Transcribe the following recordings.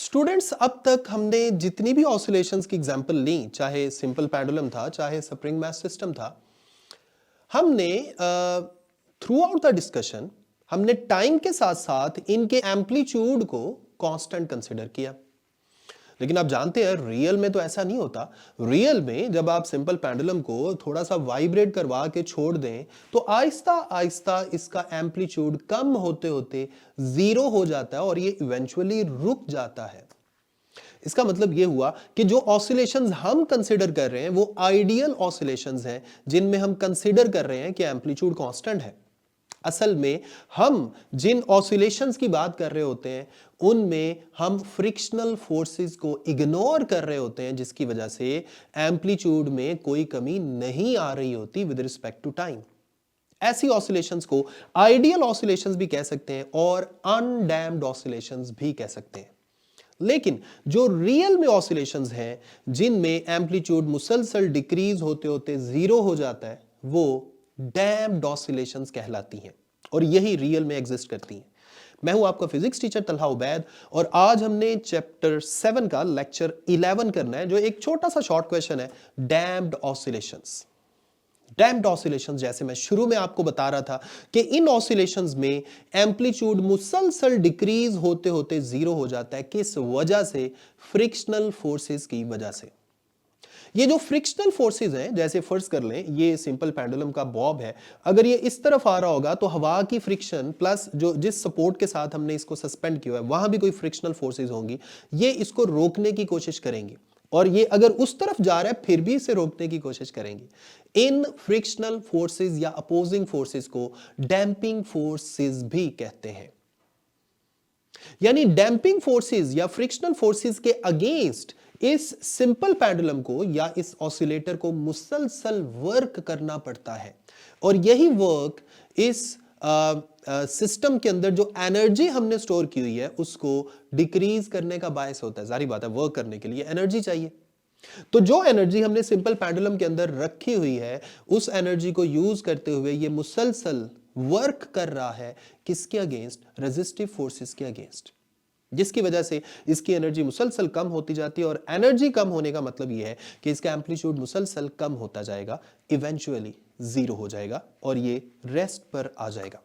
Students, अब तक हमने जितनी भी ऑसिलेशंस की एग्जांपल ली, चाहे सिंपल पेंडुलम था, चाहे स्प्रिंग मैथ सिस्टम था, हमने थ्रू आउट द डिस्कशन हमने टाइम के साथ साथ इनके एम्पलीट्यूड को कांस्टेंट कंसिडर किया। लेकिन आप जानते हैं रियल में तो ऐसा नहीं होता। रियल में जब आप सिंपल पेंडुलम को थोड़ा सा वाइब्रेट करवा के छोड़ दें तो आहिस्ता आहिस्ता इसका एम्पलीट्यूड कम होते होते जीरो हो जाता है और ये इवेंचुअली रुक जाता है। इसका मतलब यह हुआ कि जो ऑसिलेशंस हम कंसीडर कर रहे हैं वो आइडियल ऑसिलेशंस हैं, जिनमें हम कंसीडर कर रहे हैं कि एम्पलीट्यूड कांस्टेंट है। असल में हम जिन ऑसिलेशंस की बात कर रहे होते हैं उनमें हम फ्रिक्शनल फोर्सेस को इग्नोर कर रहे होते हैं, जिसकी वजह से एम्पलीट्यूड में कोई कमी नहीं आ रही होती विद रिस्पेक्ट टू टाइम। ऐसी ऑसिलेशंस को आइडियल ऑसिलेशंस भी कह सकते हैं और अनडैम्ड ऑसिलेशंस भी कह सकते हैं। लेकिन जो रियल में ऑसिलेशंस हैं, जिनमें एम्पलीट्यूड मुसलसल डिक्रीज होते होते जीरो हो जाता है, वो डैम्प्ड ऑसिलेशंस कहलाती हैं और यही रियल में एग्जिस्ट करती हैं। मैं हूं आपका फिजिक्स टीचर तलहा उबैद और आज हमने चैप्टर 7 का लेक्चर 11 करना है, जो एक छोटा सा शॉर्ट क्वेश्चन है, डैम्प्ड ऑसिलेशंस। डैम्प्ड ऑसिलेशंस, जैसे मैं शुरू में आपको बता रहा था कि इन ऑसिलेशंस में एम्पलीट्यूड मुसलसल डिक्रीज होते होते जीरो हो जाता है। किस वजह से? फ्रिक्शनल फोर्सेस की वजह से। ये जो फ्रिक्शनल फोर्सेस हैं, जैसे फर्ज कर लें ये सिंपल पेंडुलम का बॉब है, अगर ये इस तरफ आ रहा होगा तो हवा की फ्रिक्शन प्लस जो जिस सपोर्ट के साथ हमने इसको सस्पेंड किया है वहां भी कोई फ्रिक्शनल फोर्सेस होंगी, ये इसको रोकने की कोशिश करेंगी और ये अगर उस तरफ जा रहा है फिर भी इसे रोकने की कोशिश करेंगे। इन फ्रिक्शनल फोर्सेस या अपोजिंग फोर्सेस को डैंपिंग फोर्सेस भी कहते हैं। यानी डैंपिंग फोर्सेस या फ्रिक्शनल फोर्सेस के अगेंस्ट इस सिंपल पेंडुलम को या इस ऑसिलेटर को मुसलसल वर्क करना पड़ता है और यही वर्क इस सिस्टम के अंदर जो एनर्जी हमने स्टोर की हुई है उसको डिक्रीज करने का बायस होता है। जारी बात है, वर्क करने के लिए एनर्जी चाहिए। तो जो एनर्जी हमने सिंपल पेंडुलम के अंदर रखी हुई है उस एनर्जी को यूज करते हुए ये मुसलसल वर्क कर रहा है किसके अगेंस्ट? रेजिस्टिव फोर्सेस के अगेंस्ट, जिसकी वजह से इसकी एनर्जी मुसलसल कम होती जाती है और एनर्जी कम होने का मतलब यह है कि इसका एम्पलीट्यूड मुसलसल कम होता जाएगा, इवेंचुअली जीरो हो जाएगा और ये रेस्ट पर आ जाएगा।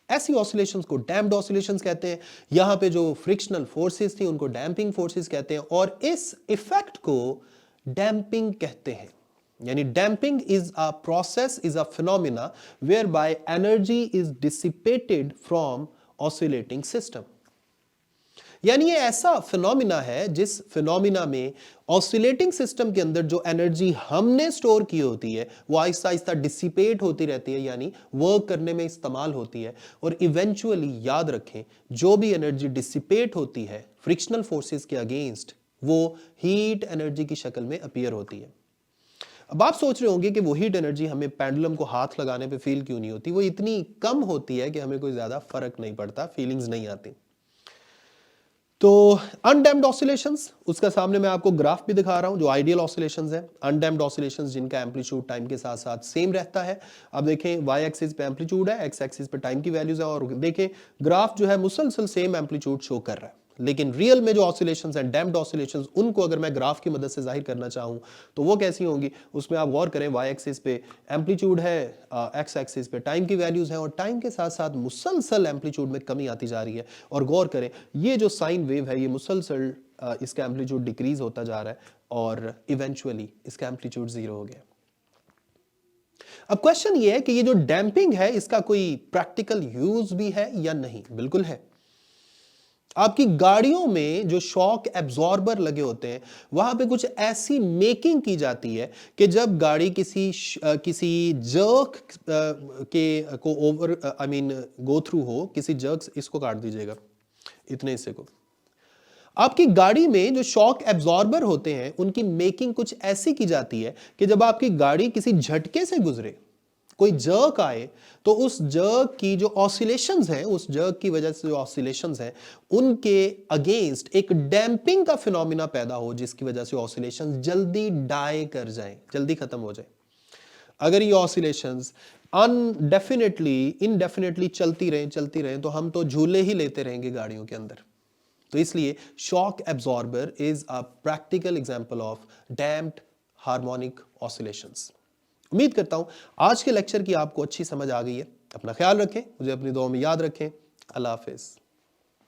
ऐसी ऑसिलेशंस को डैम्प्ड ऑसिलेशंस कहते हैं। यहां पे जो फ्रिक्शनल फोर्सेस थी उनको डैम्पिंग फोर्सेस कहते हैं और इस इफेक्ट को डैम्पिंग कहते हैं। यानी damping is a process, is a phenomena whereby energy is dissipated from oscillating system. यानी ये ऐसा फिनोमिना है जिस फिनोमिना में ऑसिलेटिंग सिस्टम के अंदर जो एनर्जी हमने स्टोर की होती है वो आहिस्ता आहिस्ता डिसिपेट होती रहती है, यानी वर्क करने में इस्तेमाल होती है और इवेंचुअली याद रखें जो भी एनर्जी डिसिपेट होती है फ्रिक्शनल फोर्सेस के अगेंस्ट वो हीट एनर्जी की शक्ल में अपीयर होती है। अब आप सोच रहे होंगे कि वो हीट एनर्जी हमें पेंडुलम को हाथ लगाने पे फील क्यों नहीं होती? वो इतनी कम होती है कि हमें कोई ज्यादा फर्क नहीं पड़ता, फीलिंग्स नहीं आती। तो अनडैम्प्ड ऑसिलेशंस, उसका सामने मैं आपको ग्राफ भी दिखा रहा हूं जो आइडियल ऑसिलेशंस है। अनडैम्प्ड ऑसिलेशंस जिनका एम्पलीट्यूड टाइम के साथ साथ सेम रहता है। अब देखें वाई एक्सिस पे एम्पलीट्यूड है, एक्स एक्सिस पे टाइम की वैल्यूज है और देखें ग्राफ जो है मुसलसल सेम एम्पलीट्यूड शो कर रहा है। लेकिन रियल में जो ऑसिलेशंस हैं, डैम्प्ड ऑसिलेशंस, उनको अगर मैं ग्राफ की मदद से जाहिर करना चाहूं तो वो कैसी होंगी? उसमें आप गौर करें, वाई एक्सिस पे एम्पलीट्यूड है, एक्स एक्सिस पे टाइम की वैल्यूज हैं और टाइम के साथ साथ मुसलसल एम्पलीट्यूड में कमी आती जा रही है। और गौर करें ये जो साइन वेव है ये मुसलसल इसका एम्पलीट्यूड डिक्रीज होता जा रहा है और इवेंचुअली इसका एम्पलीट्यूड जीरो हो गया। अब क्वेश्चन ये है कि ये जो डैम्पिंग है इसका कोई प्रैक्टिकल यूज भी है या नहीं? बिल्कुल है। आपकी गाड़ियों में जो शॉक एब्जॉर्बर लगे होते हैं वहां पे कुछ ऐसी मेकिंग की जाती है कि जब गाड़ी किसी जर्क के को ओवर गो थ्रू हो, किसी जर्क, इसको काट दीजिएगा इतने हिस्से को। आपकी गाड़ी में जो शॉक एब्जॉर्बर होते हैं उनकी मेकिंग कुछ ऐसी की जाती है कि जब आपकी गाड़ी किसी झटके से गुजरे, कोई जर्क आए, तो उस जर्क की जो ऑसिलेशंस हैं, उस जर्क की वजह से जो ऑसिलेशंस हैं उनके अगेंस्ट एक डैम्पिंग का फिनोमिना पैदा हो जिसकी वजह से ऑसिलेशंस जल्दी डाई कर जाएं, जल्दी खत्म हो जाए। अगर ये ऑसिलेशंस इनडेफिनेटली चलती रहें तो हम तो झूले ही लेते रहेंगे गाड़ियों के अंदर। तो इसलिए shock absorber is a practical example of damped harmonic oscillations. उम्मीद करता हूं आज के लेक्चर की आपको अच्छी समझ आ गई है। अपना ख्याल रखें, मुझे अपनी दुआ में याद रखें। अल्लाह हाफिज।